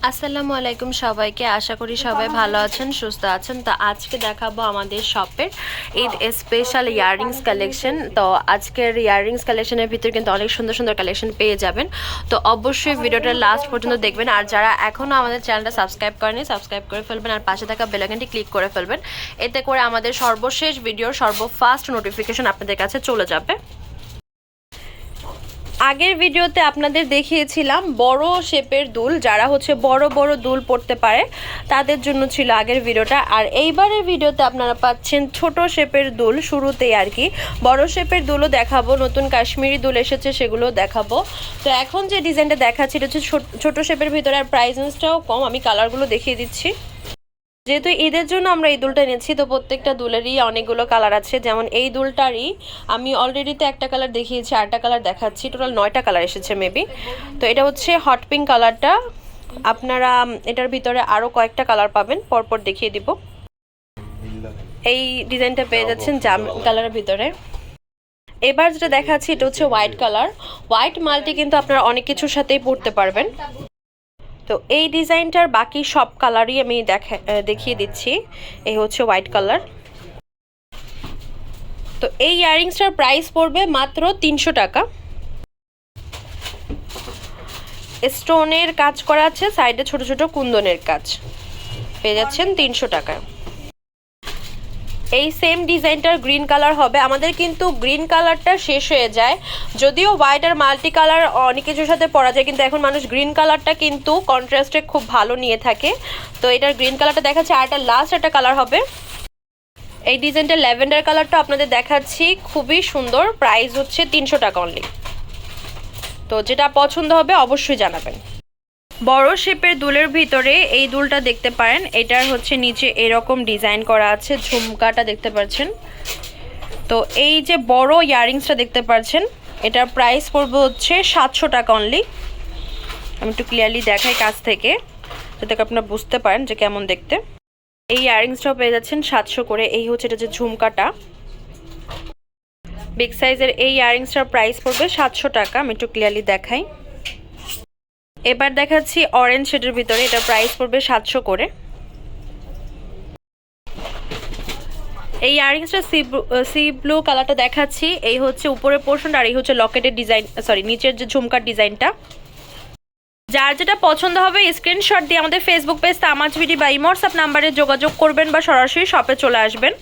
আসসালামু আলাইকুম সবাইকে। আশা করি সবাই ভালো আছেন, সুস্থ আছেন। তো আজকে দেখাবো আমাদের শপের ঈদ স্পেশাল ইয়াররিংস কালেকশন। তো আজকের ইয়াররিংস কালেকশনের ভিতরে কিন্তু অনেক সুন্দর সুন্দর কালেকশন পেয়ে যাবেন। তো অবশ্যই ভিডিওটা লাস্ট পর্যন্ত দেখবেন। আর যারা এখনও আমাদের চ্যানেলটা সাবস্ক্রাইব করেনি, সাবস্ক্রাইব করে ফেলবেন আর পাশে থাকা বেল আইকনটি ক্লিক করে ফেলবেন। এতে করে আমাদের সর্বশেষ ভিডিওর সর্বফাস্ট নোটিফিকেশন আপনাদের কাছে চলে যাবে। আগের ভিডিওতে আপনাদের দেখিয়েছিলাম বড় শেপের দুল, যারা হচ্ছে বড় বড় দুল পড়তে পারে তাদের জন্য ছিল আগের ভিডিওটা। আর এইবারের ভিডিওতে আপনারা পাচ্ছেন ছোট শেপের দুল, শুরুতেই আর কি। বড় শেপের দুলও দেখাবো, নতুন কাশ্মীরি দুল এসেছে সেগুলোও দেখাবো। তো এখন যে ডিজাইনটা দেখাচ্ছি এটা হচ্ছে ছোট শেপের ভিতরে, আর প্রাইসটাও কম। আমি কালারগুলো দেখিয়ে দিচ্ছি। যেহেতু ঈদের জন্য আমরা এই দুলটা নিয়েছি, তো প্রত্যেকটা দুলেরই অনেকগুলো কালার আছে। যেমন এই দুলটারই আমি অলরেডিতে একটা কালার দেখিয়েছি, আরেকটা কালার দেখাচ্ছি, টোটাল 9টা কালার এসেছে মেবি। তো এটা হচ্ছে হট পিঙ্ক কালারটা। আপনারা এটার ভিতরে আরও কয়েকটা কালার পাবেন, পরপর দেখিয়ে দিব। এই ডিজাইনটা পেয়ে যাচ্ছেন জাম কালারের ভিতরে। এবার যেটা দেখাচ্ছি এটা হচ্ছে হোয়াইট কালার। হোয়াইট মাল্টি কিন্তু আপনারা অনেক কিছুর সাথেই পরতে পারবেন। তো এই ডিজাইনটার বাকি সব কালারই আমি দেখিয়ে দিচ্ছি। এই হচ্ছে হোয়াইট কালার। তো এই ইয়াররিংসটার প্রাইস পড়বে মাত্র 300 টাকা। স্টোনের কাজ করা আছে, সাইডে ছোট ছোট কুন্দনের কাজ, পেয়ে যাচ্ছেন 300 টাকায়। এই সেম ডিজাইনটার গ্রিন কালার হবে। আমাদের কিন্তু গ্রিন কালারটা শেষ হয়ে যায়, যদিও হোয়াইট আর মাল্টি কালার অনেক কিছুর সাথে পরা যায়, কিন্তু এখন মানুষ গ্রিন কালারটা কিন্তু কন্ট্রাস্টে খুব ভালো নিয়ে থাকে। তো এটার গ্রিন কালারটা দেখাচ্ছে, আর একটা লাস্ট একটা কালার হবে। এই ডিজাইনটা ল্যাভেন্ডার কালারটা আপনাদের দেখাচ্ছি, খুবই সুন্দর। প্রাইস হচ্ছে 300 টাকা অনলি। তো যেটা পছন্দ হবে অবশ্যই জানাবেন। বড় শেপের দুলের ভিতরে এই দুলটা দেখতে পারেন। এটার হচ্ছে নিচে এরকম ডিজাইন করা আছে, ঝুমকাটা দেখতে পাচ্ছেন। তো এই যে বড় ইয়াররিংসটা দেখতে পাচ্ছেন, এটার প্রাইস পড়বে হচ্ছে 700 টাকা অনলি। আমি একটু ক্লিয়ারলি দেখাই কাছ থেকে, যাতে আপনারা বুঝতে পারেন যে কেমন দেখতে। এই ইয়াররিংসটাও পেয়ে যাচ্ছেন 700 করে। এই হচ্ছে এটা যে ঝুমকাটা, বিগ সাইজের এই ইয়াররিংসটার প্রাইস পড়বে 700 টাকা। আমি একটু ক্লিয়ারলি দেখাই। এবার দেখাচ্ছি অরেঞ্জ শেডের ভিতরে, এটা প্রাইস পড়বে 700 করে। এই ইয়াররিংসটা সি ব্লু কালারটা দেখাচ্ছি। এই হচ্ছে উপরের পোর্শন, আর এই হচ্ছে লকেটের ডিজাইন, সরি নিচের যে ঝুমকার ডিজাইনটা। যার যেটা পছন্দ হবে স্ক্রিনশট দিয়ে আমাদের ফেসবুক পেজ তামাজ বিডি বা হোয়াটসঅ্যাপ নাম্বারে যোগাযোগ করবেন বা সরাসরি শপে চলে আসবেন।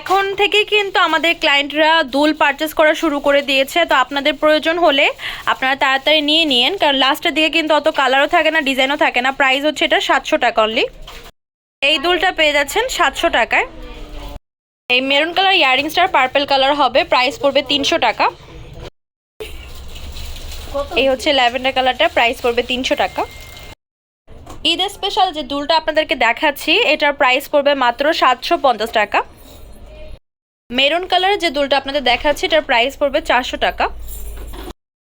এখন থেকেই কিন্তু আমাদের ক্লায়েন্টরা দুল পারচেস করা শুরু করে দিয়েছে। তো আপনাদের প্রয়োজন হলে আপনারা তাড়াতাড়ি নিয়ে নিন, কারণ লাস্টের দিকে কিন্তু অত কালারও থাকে না, ডিজাইনও থাকে না। প্রাইস হচ্ছে এটা 700 টাকা অনলি। এই দুলটা পেয়ে যাচ্ছেন 700 টাকায়। এই মেরুন কালার ইয়াররিংসটার পার্পল কালার হবে, প্রাইস পড়বে 300 টাকা। এই হচ্ছে ল্যাভেন্ডার কালারটা, প্রাইস পড়বে 300 টাকা। ঈদ স্পেশাল যে দুলটা আপনাদেরকে দেখাচ্ছি, এটার প্রাইস পড়বে মাত্র 750 টাকা। মেরুন কালারের যে দুলটা আপনাদের দেখাচ্ছি, এটার প্রাইস পড়বে 400 টাকা।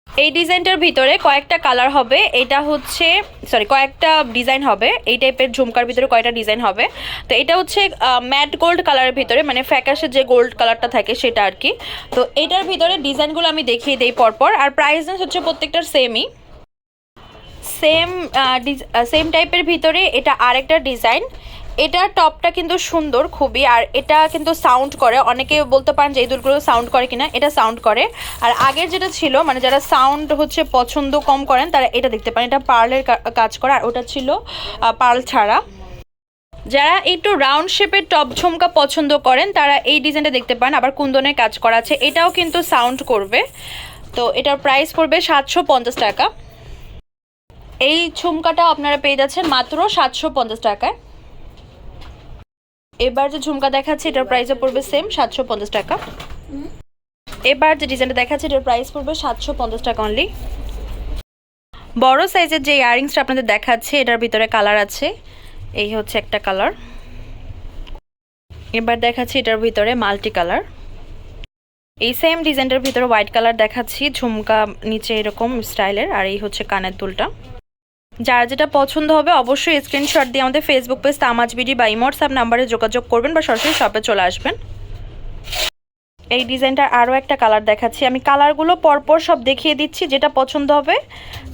এই ডিজাইনটার ভিতরে কয়েকটা কালার হবে, এটা হচ্ছে কয়েকটা ডিজাইন হবে। এই টাইপের ঝুমকার ভিতরে কয়েকটা ডিজাইন হবে। তো এটা হচ্ছে ম্যাট গোল্ড কালারের ভিতরে, মানে ফ্যাকাশে যে গোল্ড কালারটা থাকে সেটা আর কি। তো এটার ভিতরে ডিজাইনগুলো আমি দেখিয়ে দিই পরপর। আর প্রাইস হচ্ছে প্রত্যেকটার সেম টাইপের ভিতরে এটা আরেকটা ডিজাইন। এটার টপটা কিন্তু সুন্দর খুবই, আর এটা কিন্তু সাউন্ড করে। অনেকে বলতে পারেন যে এই দুলগুলো সাউন্ড করে কিনা, এটা সাউন্ড করে। আর আগের যেটা ছিল, মানে যারা সাউন্ড হচ্ছে পছন্দ কম করেন তারা এটা দেখতে পারেন, এটা পার্লের কাজ করা, আর ওটা ছিল পার্ল ছাড়া। যারা একটু রাউন্ড শেপের টপ ঝুমকা পছন্দ করেন তারা এই ডিজাইনটা দেখতে পারেন, আবার কুন্দনের কাজ করা আছে, এটাও কিন্তু সাউন্ড করবে। তো এটার প্রাইস পড়বে 750 টাকা। এই ঝুমকাটা আপনারা পেয়ে যাচ্ছেন মাত্র 750 টাকায়। এবার যে ঝুমকা দেখাচ্ছে এটার প্রাইসও পড়বে সেম 750 টাকা। এবার যে ডিজাইনটা দেখাচ্ছে এটার প্রাইস পড়বে 750 টাকা অনলি। বড় সাইজের যে ইয়াররিংসটা আপনাদের দেখাচ্ছে, এটার ভিতরে কালার আছে। এই হচ্ছে একটা কালার। এবার দেখাচ্ছি এটার ভিতরে মাল্টি কালার। এই সেম ডিজাইনটার ভিতরে হোয়াইট কালার দেখাচ্ছি, ঝুমকা নিচে এরকম স্টাইলের, আর এই হচ্ছে কানের দুলটা। যার যেটা পছন্দ হবে অবশ্যই স্ক্রিনশট দিয়ে আমাদের ফেসবুক পেজ তামাজ বিডি বা হোয়াটসঅ্যাপ নাম্বারে যোগাযোগ করবেন বা সরাসরি শপে চলে আসবেন। এই ডিজাইনটার আরও একটা কালার দেখাচ্ছি, আমি কালারগুলো পরপর সব দেখিয়ে দিচ্ছি, যেটা পছন্দ হবে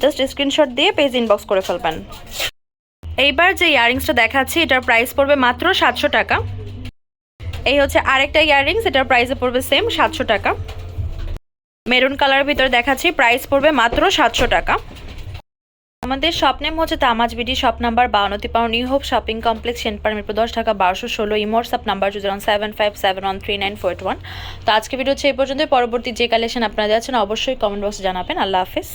জাস্ট স্ক্রিনশট দিয়ে পেজ ইনবক্স করে ফেলবেন। এইবার যে ইয়াররিংসটা দেখাচ্ছি এটার প্রাইস পড়বে মাত্র 700 টাকা। এই হচ্ছে আরেকটা ইয়াররিংস, এটার প্রাইসে পড়বে সেম 700 টাকা। মেরুন কালারের ভিতরে দেখাচ্ছি, প্রাইস পড়বে মাত্র 700 টাকা। আমাদের শপ নেম হচ্ছে তামাজ BD, shop number 52 New Hope shopping complex, Senpara, Mirpur 10, Dhaka 1216। WhatsApp number 07571399481। তো আজকে ভিডিও হচ্ছে এই পর্যন্ত। পরবর্তী যে কালেকশন আপনারা যাচ্ছেন অবশ্যই কমেন্ট বক্সে জানাবেন। আল্লাহ হাফেজ।